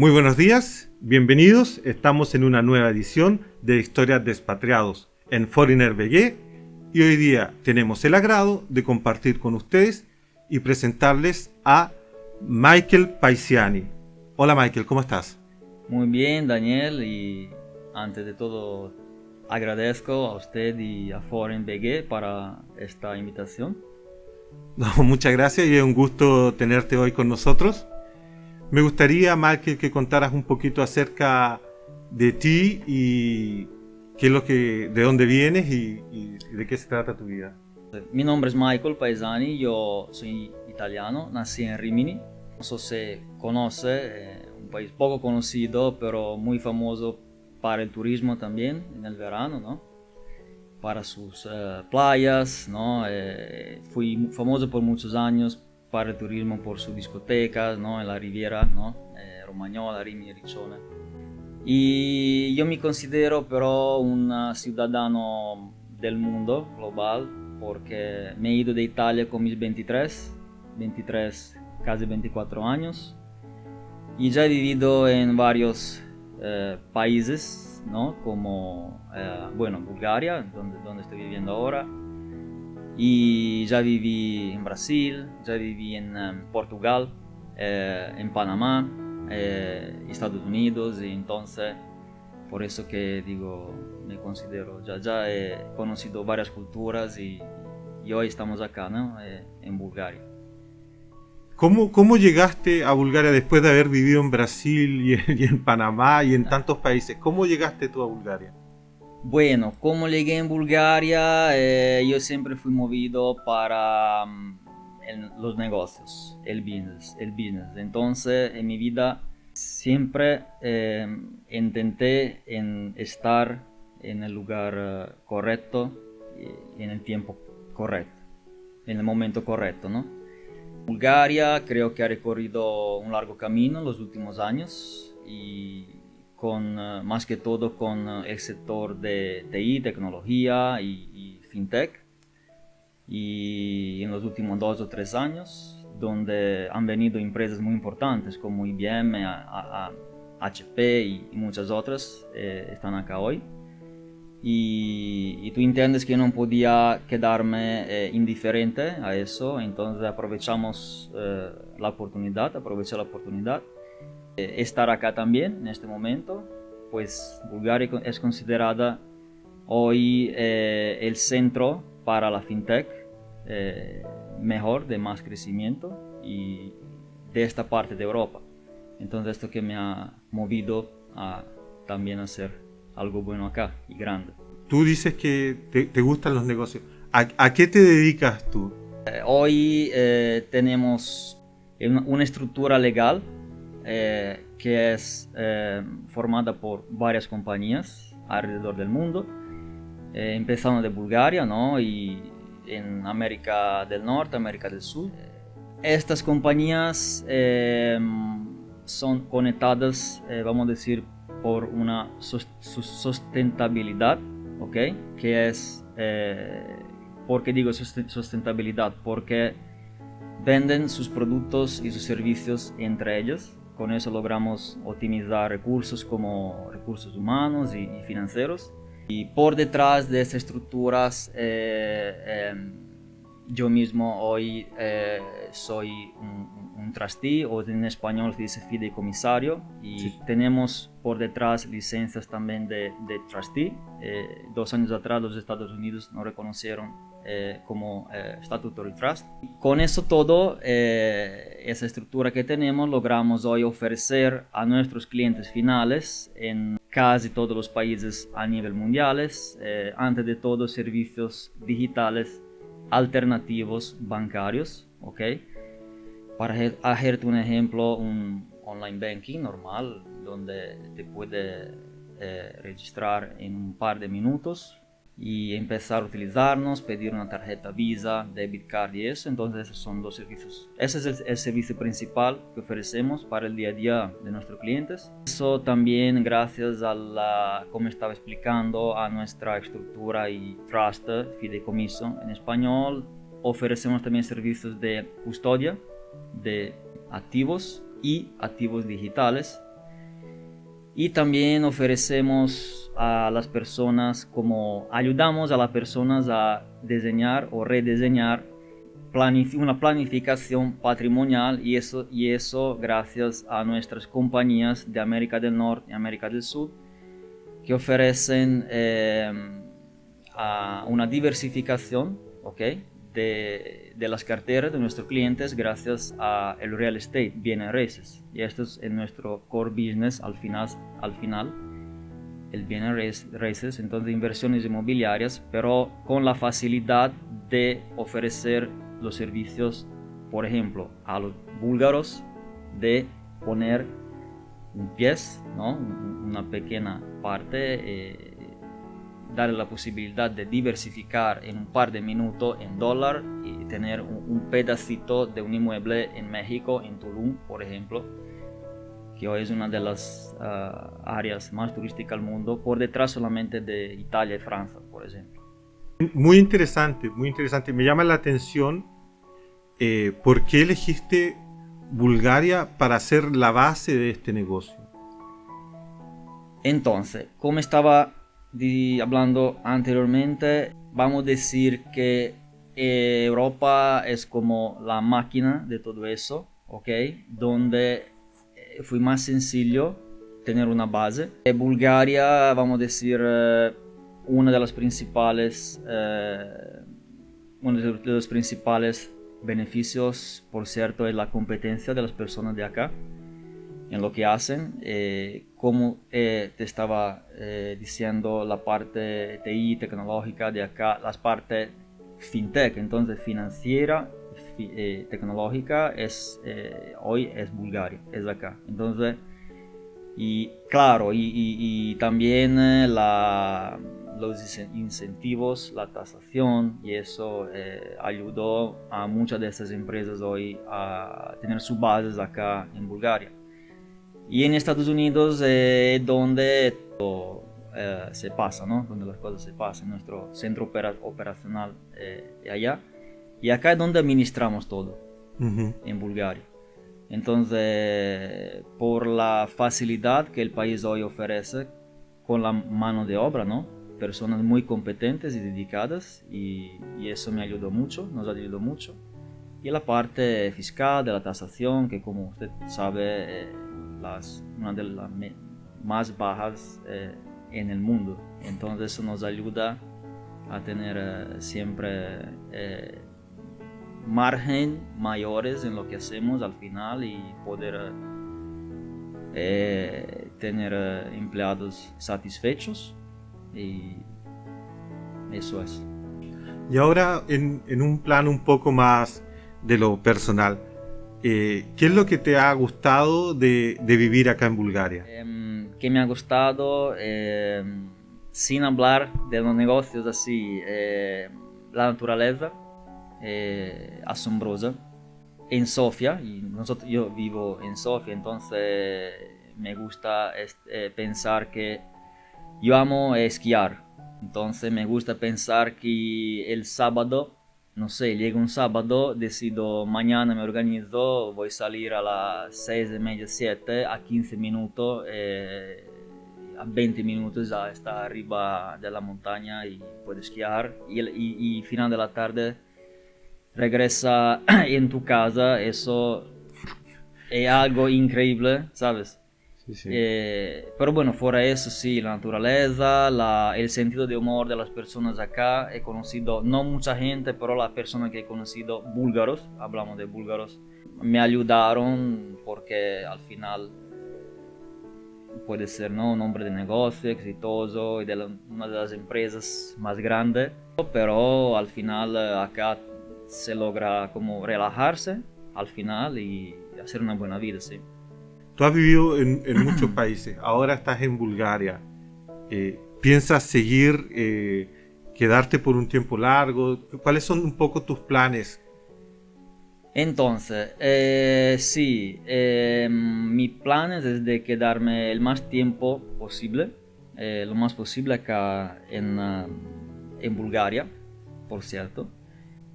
Muy buenos días, bienvenidos. Estamos en una nueva edición de Historias de Expatriados en Foreigner BG y hoy día tenemos el agrado de compartir con ustedes y presentarles a Michael Paisiani. Hola Michael, ¿cómo estás? Muy bien, Daniel, y antes de todo agradezco a usted y a Foreign BG para esta invitación. No, muchas gracias y es un gusto tenerte hoy con nosotros. Me gustaría, Michael, que contaras un poquito acerca de ti y qué es de dónde vienes y de qué se trata tu vida. Mi nombre es Michael Paisani, yo soy italiano, nací en Rimini. No sé si conoce, un país poco conocido, pero muy famoso para el turismo también en el verano, ¿no? Para sus playas, ¿no? Fui famoso por muchos años para el turismo por sus discotecas, ¿no? En la Riviera, ¿no? Romagnola, Rimini, Riccione. Y yo me considero pero un ciudadano del mundo global porque me he ido de Italia con mis 23, casi 24 años y ya he vivido en varios países, ¿no? Como, Bulgaria, donde estoy viviendo ahora, y ya viví en Brasil, ya viví en Portugal, en Panamá, Estados Unidos, y entonces por eso que digo, me considero, ya he conocido varias culturas y hoy estamos acá, ¿no? En Bulgaria. ¿Cómo llegaste a Bulgaria después de haber vivido en Brasil y en Panamá y en tantos países? ¿Cómo llegaste tú a Bulgaria? Bueno, como llegué en Bulgaria, yo siempre fui movido para los negocios, el business. Entonces, en mi vida siempre intenté estar en el lugar correcto, y en el tiempo correcto, en el momento correcto, ¿no? Bulgaria creo que ha recorrido un largo camino en los últimos años y más que todo con el sector de TI, tecnología y fintech. Y en los últimos 2 o 3 años, donde han venido empresas muy importantes como IBM, HP y muchas otras, están acá hoy. Y tú entiendes que no podía quedarme indiferente a eso, entonces aproveché la oportunidad, estar acá también en este momento, pues Bulgaria es considerada hoy el centro para la fintech mejor, de más crecimiento y de esta parte de Europa. Entonces esto que me ha movido a también hacer algo bueno acá y grande. Tú dices que te gustan los negocios. ¿A qué te dedicas tú? Hoy tenemos una estructura legal que es formada por varias compañías alrededor del mundo, empezando de Bulgaria, ¿no? Y en América del Norte, América del Sur. Estas compañías son conectadas, vamos a decir, por una sustentabilidad, ¿ok? Que es, ¿por qué digo sustentabilidad? Porque venden sus productos y sus servicios entre ellos. Con eso logramos optimizar recursos como recursos humanos y financieros. Y por detrás de estas estructuras, yo mismo hoy soy un trustee, o en español se dice fideicomisario, y sí, tenemos por detrás licencias también de trustee. 2 años atrás los Estados Unidos nos reconocieron como Statutory Trust. Con eso todo, esa estructura que tenemos, logramos hoy ofrecer a nuestros clientes finales en casi todos los países a nivel mundiales, antes de todo servicios digitales alternativos bancarios, ¿ok? Para hacerte un ejemplo, un online banking normal, donde te puede registrar en un par de minutos y empezar a utilizarnos, pedir una tarjeta Visa, Debit Card y eso. Entonces esos son los servicios. Ese es el servicio principal que ofrecemos para el día a día de nuestros clientes. Eso también gracias como estaba explicando, a nuestra estructura y trust, fideicomiso en español. Ofrecemos también servicios de custodia de activos y activos digitales, Y también ofrecemos a las personas, como ayudamos a las personas a diseñar o rediseñar una planificación patrimonial, y eso gracias a nuestras compañías de América del Norte y América del Sur, que ofrecen una diversificación, ¿okay?, de las carteras de nuestros clientes gracias al real estate, bienes raíces. Y esto es en nuestro core business al final el bienes raíces, entonces inversiones inmobiliarias, pero con la facilidad de ofrecer los servicios, por ejemplo, a los búlgaros de poner un pie, ¿no?, una pequeña parte, darle la posibilidad de diversificar en un par de minutos en dólar y tener un pedacito de un inmueble en México, en Tulum, por ejemplo, que hoy es una de las áreas más turísticas del mundo, por detrás solamente de Italia y Francia, por ejemplo. Muy interesante, muy interesante. Me llama la atención por qué elegiste Bulgaria para ser la base de este negocio. Entonces, como estaba hablando anteriormente, vamos a decir que Europa es como la máquina de todo eso, ¿ok? Donde fue más sencillo tener una base. Bulgaria, vamos a decir, uno de los principales beneficios, por cierto, es la competencia de las personas de acá en lo que hacen. Como te estaba diciendo, la parte TI, tecnológica de acá, las partes fintech, entonces financiera, tecnológica, hoy es Bulgaria, es acá. Entonces, y claro, y también los incentivos, la tasación, y eso ayudó a muchas de estas empresas hoy a tener sus bases acá en Bulgaria. Y en Estados Unidos donde todo se pasa, ¿no? Donde las cosas se pasan, nuestro centro operacional allá. Y acá es donde administramos todo, en Bulgaria. Entonces, por la facilidad que el país hoy ofrece con la mano de obra, ¿no?, personas muy competentes y dedicadas, y eso me ayudó mucho, nos ayudó mucho. Y la parte fiscal de la tasación, que como usted sabe, una de las más bajas en el mundo. Entonces eso nos ayuda a tener siempre margen mayores en lo que hacemos al final y poder tener empleados satisfechos, y eso es. Y ahora en un plano un poco más de lo personal, ¿qué es lo que te ha gustado de vivir acá en Bulgaria? Que me ha gustado, sin hablar de los negocios así, la naturaleza asombrosa en Sofía, y yo vivo en Sofía, entonces me gusta pensar que yo amo esquiar, entonces me gusta pensar que el sábado, no sé, llega un sábado, decido mañana me organizo, voy a salir a las 6:30, 7, a 15 minutos, a 20 minutos ya está arriba de la montaña y puedo esquiar, y final de la tarde regresa en tu casa. Eso es algo increíble, ¿sabes? Sí, sí. Pero bueno, fuera eso, sí, la naturaleza, el sentido de humor de las personas acá. He conocido, no mucha gente, pero las personas que he conocido, búlgaros, hablamos de búlgaros, me ayudaron porque al final puede ser, ¿no?, un hombre de negocio exitoso y de una de las empresas más grandes, pero al final acá se logra como relajarse al final y hacer una buena vida, sí. Tú has vivido en muchos países, ahora estás en Bulgaria. ¿Piensas seguir, quedarte por un tiempo largo? ¿Cuáles son un poco tus planes? Entonces, sí, mi plan es de quedarme el más tiempo posible, lo más posible acá en Bulgaria, por cierto.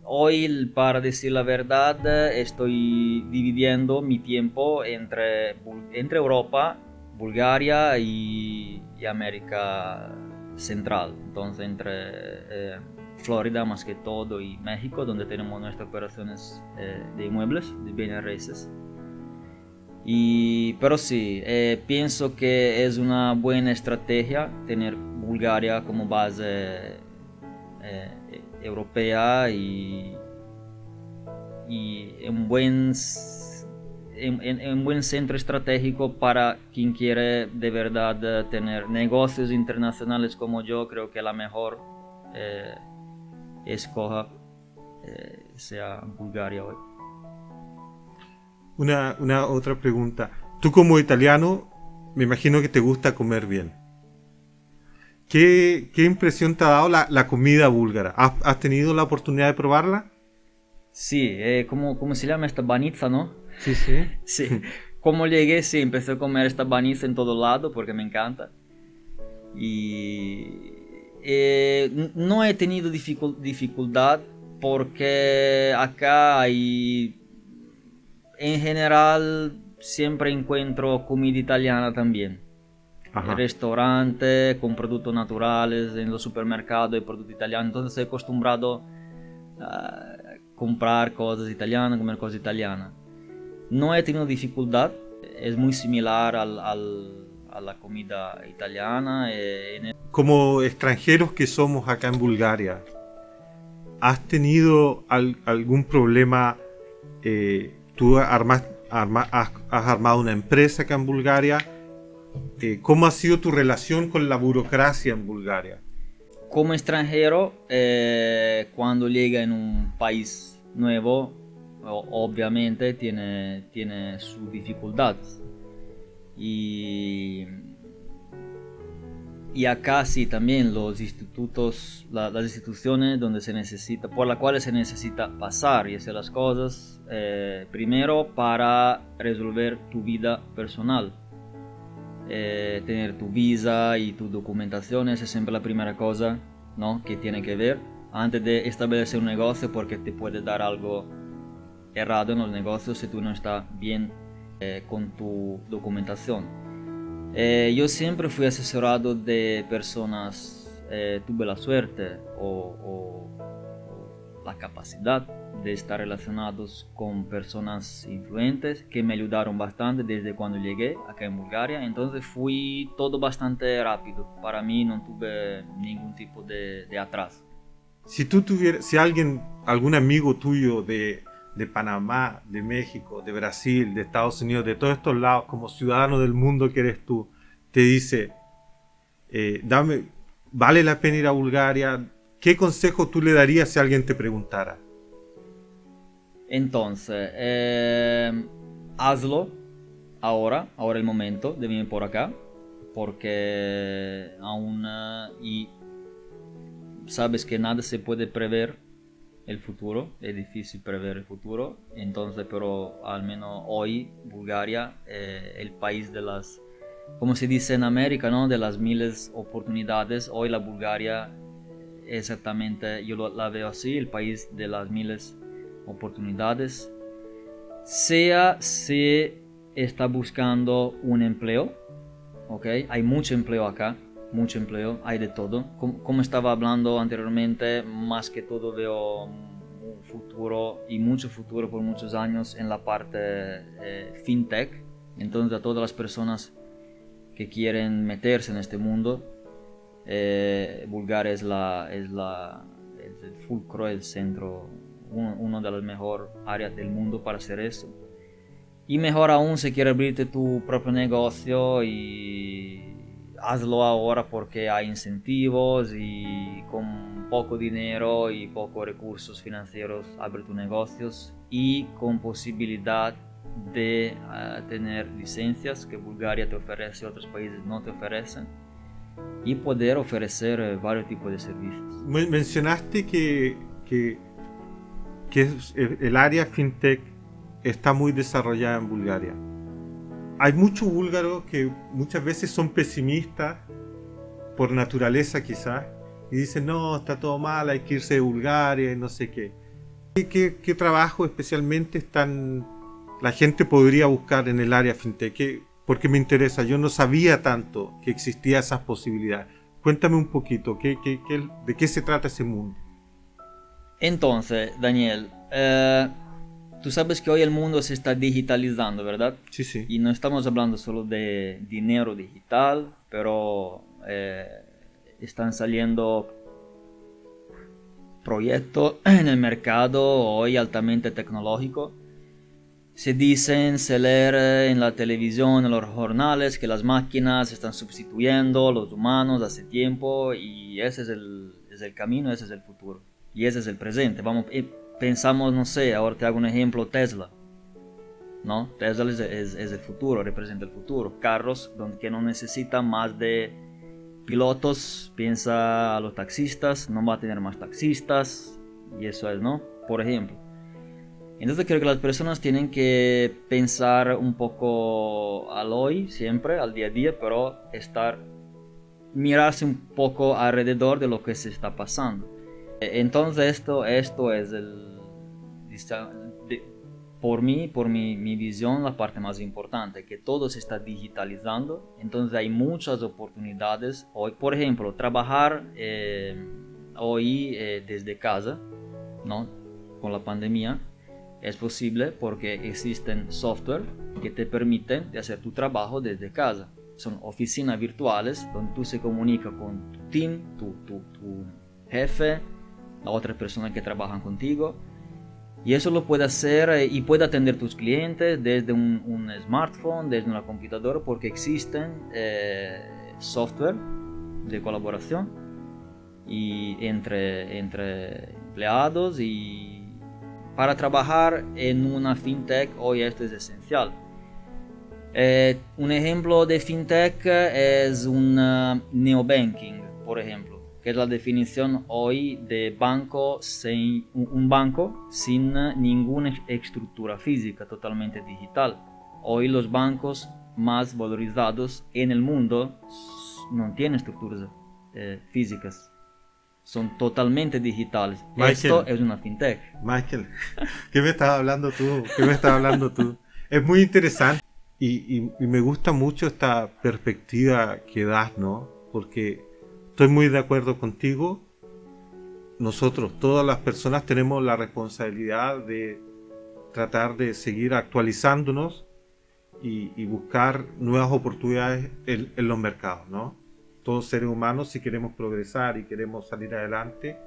Hoy, para decir la verdad, estoy dividiendo mi tiempo entre Europa Bulgaria y América Central, entonces entre Florida más que todo y México, donde tenemos nuestras operaciones de inmuebles, de bienes raíces. Pero sí, pienso que es una buena estrategia tener Bulgaria como base europea y un buen centro estratégico para quien quiere de verdad tener negocios internacionales como yo. Creo que la mejor escoja sea Bulgaria hoy. Una otra pregunta. Tú como italiano, me imagino que te gusta comer bien. ¿Qué impresión te ha dado la comida búlgara? ¿Has tenido la oportunidad de probarla? Sí, ¿cómo se llama esta banitza, no? Sí, sí. Sí, como llegué, sí, empecé a comer esta banitza en todo lado porque me encanta. Y no he tenido dificultad porque acá hay, en general, siempre encuentro comida italiana también. Ajá. Restaurante con productos naturales, en los supermercados hay productos italianos, entonces he acostumbrado a comprar cosas italianas, comer cosas italianas. No he tenido dificultad, es muy similar a la comida italiana. Como extranjeros que somos acá en Bulgaria, ¿has tenido algún problema? ¿Tú has armado una empresa acá en Bulgaria? ¿Cómo ha sido tu relación con la burocracia en Bulgaria? Como extranjero, cuando llega en un país nuevo, obviamente tiene sus dificultades. Y acá sí también los institutos, las instituciones donde se necesita, por las cuales se necesita pasar y hacer las cosas, primero para resolver tu vida personal. Tener tu visa y tu documentación, esa es siempre la primera cosa, ¿no?, que tiene que ver antes de establecer un negocio, porque te puede dar algo errado en los negocios si tú no estás bien con tu documentación. Yo siempre fui asesorado de personas, tuve la suerte o la capacidad de estar relacionados con personas influyentes que me ayudaron bastante desde cuando llegué acá en Bulgaria. Entonces fui todo bastante rápido. Para mí no tuve ningún tipo de atraso. Si algún amigo tuyo de Panamá, de México, de Brasil, de Estados Unidos, de todos estos lados, como ciudadano del mundo que eres tú, te dice, ¿vale la pena ir a Bulgaria? ¿Qué consejo tú le darías si alguien te preguntara? Entonces, hazlo ahora el momento de venir por acá, porque aún y sabes que nada se puede prever el futuro, es difícil prever el futuro. Entonces, pero al menos hoy Bulgaria, el país de las, como se dice en América, ¿no?, de las miles oportunidades. Hoy la Bulgaria, exactamente, yo la veo así, el país de las miles oportunidades, sea si está buscando un empleo, ¿ok? Hay mucho empleo acá, mucho empleo, hay de todo. Como estaba hablando anteriormente, más que todo veo un futuro y mucho futuro por muchos años en la parte fintech. Entonces a todas las personas que quieren meterse en este mundo, Bulgaria es el fulcro, el centro, una de las mejores áreas del mundo para hacer eso. Y mejor aún si quieres abrirte tu propio negocio, y hazlo ahora porque hay incentivos, y con poco dinero y pocos recursos financieros abre tus negocios, y con posibilidad de tener licencias que Bulgaria te ofrece y otros países no te ofrecen, y poder ofrecer varios tipos de servicios. Mencionaste que el área fintech está muy desarrollada en Bulgaria. Hay muchos búlgaros que muchas veces son pesimistas por naturaleza quizás, y dicen, no, está todo mal, hay que irse de Bulgaria y no sé qué. ¿Qué trabajo especialmente la gente podría buscar en el área fintech? porque me interesa. Yo no sabía tanto que existía esas posibilidades. Cuéntame un poquito, ¿de qué se trata ese mundo? Entonces, Daniel, tú sabes que hoy el mundo se está digitalizando, ¿verdad? Sí, sí. Y no estamos hablando solo de dinero digital, pero están saliendo proyectos en el mercado hoy altamente tecnológico. Se lee en la televisión, en los jornales, que las máquinas están sustituyendo a los humanos hace tiempo y ese es el camino, ese es el futuro y ese es el presente. Pensamos, no sé, ahora te hago un ejemplo, Tesla. ¿No? Tesla es el futuro, representa el futuro. Carros que no necesitan más de pilotos, piensa a los taxistas, no va a tener más taxistas y eso es, ¿no? Por ejemplo. Entonces creo que las personas tienen que pensar un poco al hoy, siempre, al día a día, pero mirarse un poco alrededor de lo que se está pasando. Entonces esto es por mi visión, la parte más importante, que todo se está digitalizando, entonces hay muchas oportunidades hoy. Por ejemplo, trabajar hoy desde casa, ¿no? Con la pandemia, es posible porque existen software que te permiten de hacer tu trabajo desde casa. Son oficinas virtuales donde tú se comunicas con tu team, tu jefe, las otras personas que trabajan contigo. Y eso lo puede hacer y puede atender tus clientes desde un smartphone, desde una computadora, porque existen software de colaboración y entre empleados y para trabajar en una fintech hoy esto es esencial. Un ejemplo de fintech es un neobanking, por ejemplo, que es la definición hoy de un banco sin ninguna estructura física, totalmente digital. Hoy los bancos más valorizados en el mundo no tienen estructuras físicas. Son totalmente digitales. Michael, esto es una fintech. Michael, ¿qué me estás hablando tú? Es muy interesante y me gusta mucho esta perspectiva que das, ¿no? Porque estoy muy de acuerdo contigo. Nosotros, todas las personas, tenemos la responsabilidad de tratar de seguir actualizándonos y buscar nuevas oportunidades en los mercados, ¿no? Todos seres humanos, si queremos progresar y queremos salir adelante,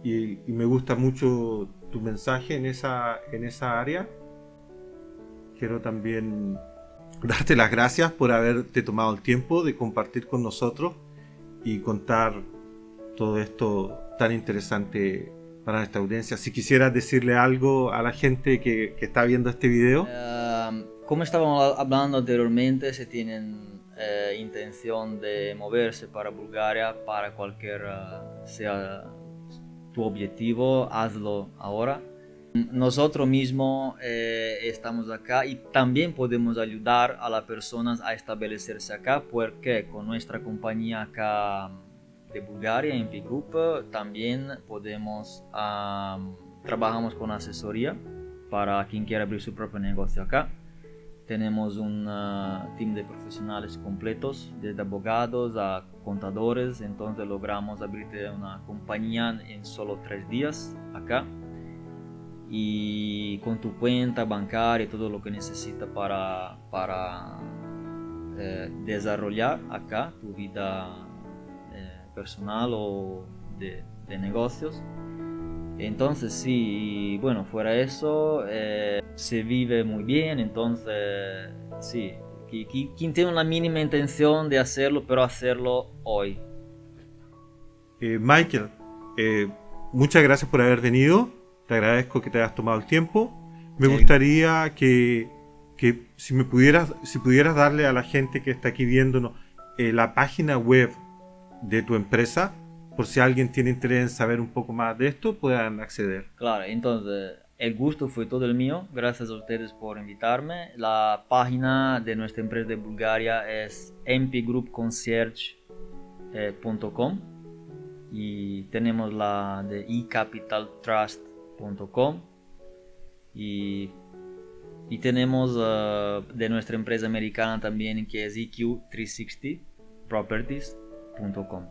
y me gusta mucho tu mensaje en esa área. Quiero también darte las gracias por haberte tomado el tiempo de compartir con nosotros y contar todo esto tan interesante para nuestra audiencia. Si quisieras decirle algo a la gente que está viendo este video. Como estábamos hablando anteriormente, se tienen intención de moverse para Bulgaria, para cualquier sea tu objetivo, hazlo ahora. Nosotros mismos estamos acá y también podemos ayudar a las personas a establecerse acá porque con nuestra compañía acá de Bulgaria, MP Group, también trabajamos con asesoría para quien quiera abrir su propio negocio acá. Tenemos un team de profesionales completos, desde abogados a contadores, entonces logramos abrirte una compañía en solo 3 días acá y con tu cuenta bancaria y todo lo que necesitas para desarrollar acá tu vida personal o de negocios. Entonces sí, bueno, fuera eso, se vive muy bien, entonces sí, quien tiene una mínima intención de hacerlo, pero hacerlo hoy. Michael, muchas gracias por haber venido, te agradezco que te hayas tomado el tiempo. Me gustaría que si pudieras darle a la gente que está aquí viéndonos la página web de tu empresa, por si alguien tiene interés en saber un poco más de esto, puedan acceder. Claro, entonces el gusto fue todo el mío, gracias a ustedes por invitarme. La página de nuestra empresa de Bulgaria es mpgroupconcierge.com y tenemos la de ecapitaltrust.com y Y tenemos de nuestra empresa americana también, que es EQ360properties.com.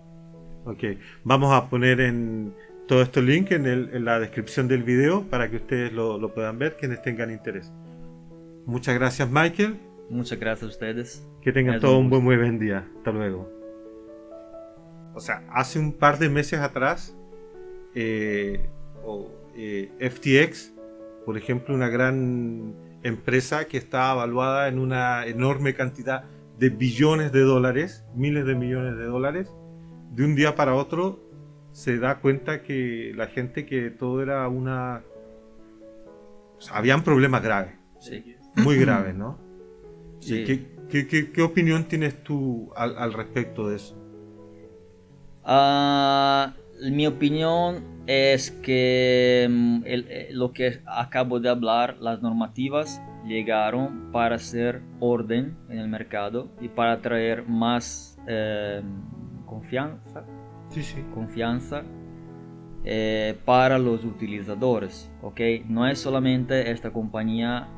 Ok, vamos a poner en todos estos links en la descripción del video para que ustedes lo puedan ver, quienes tengan interés. Muchas gracias, Michael. Muchas gracias a ustedes. Que tengan Es todo un un gusto. muy buen día. Hasta luego. O sea, hace un par de meses atrás, FTX, por ejemplo, una gran empresa que está evaluada en una enorme cantidad de billones de dólares, miles de millones de dólares, de un día para otro se da cuenta que la gente, que todo era una... O sea, habían problemas graves, Sí. muy graves, ¿no? Sí. ¿Qué opinión tienes tú al respecto de eso? Mi opinión es que lo que acabo de hablar, las normativas llegaron para hacer orden en el mercado y para traer más confianza Sí. para los utilizadores, ¿ok? No es solamente esta compañía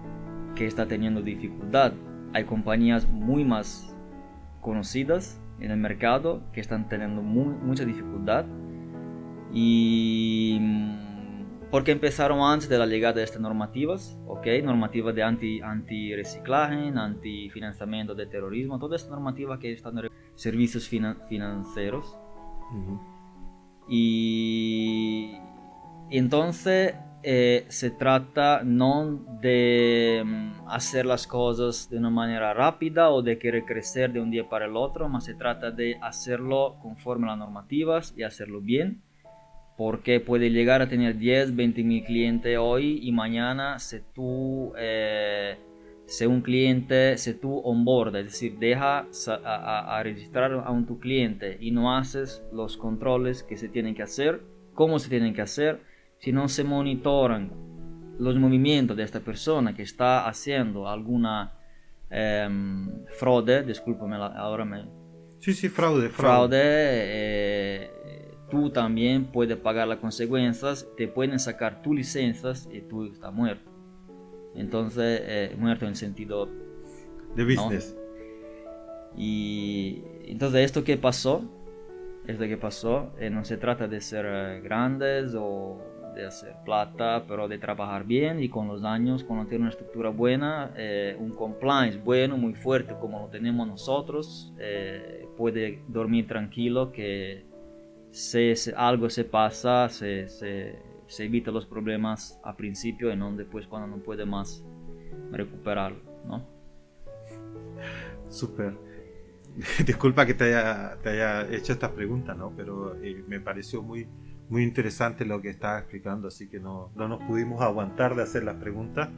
que está teniendo dificultad, hay compañías muy más conocidas en el mercado que están teniendo mucha dificultad, y porque empezaron antes de la llegada de estas normativas, ¿ok? Normativas de anti-reciclaje, anti-financiamiento de terrorismo, todas estas normativas que están en servicios financieros. Ujú. Y entonces se trata no de hacer las cosas de una manera rápida o de querer crecer de un día para el otro, mas se trata de hacerlo conforme a las normativas y hacerlo bien, porque puede llegar a tener 10, 20 mil clientes hoy y mañana si tú onboardas, es decir, deja a registrar a tu cliente y no haces los controles que se tienen que hacer, cómo se tienen que hacer, si no se monitoran los movimientos de esta persona que está haciendo alguna fraude, discúlpame, ahora me... Sí, fraude. Tú también puedes pagar las consecuencias, te pueden sacar tus licencias y tú estás muerto. Entonces, muerto en el sentido De business. ¿no? Y entonces esto que pasó, no se trata de ser grandes o de hacer plata, pero de trabajar bien, y con los años, cuando tiene una estructura buena, un compliance bueno, muy fuerte como lo tenemos nosotros, puede dormir tranquilo que si algo se pasa, se evita los problemas a principio y no después cuando no puede más recuperarlo, ¿no? Súper. Disculpa que te haya hecho esta pregunta, ¿no? Pero me pareció muy interesante lo que estabas explicando, así que no nos pudimos aguantar de hacer las preguntas.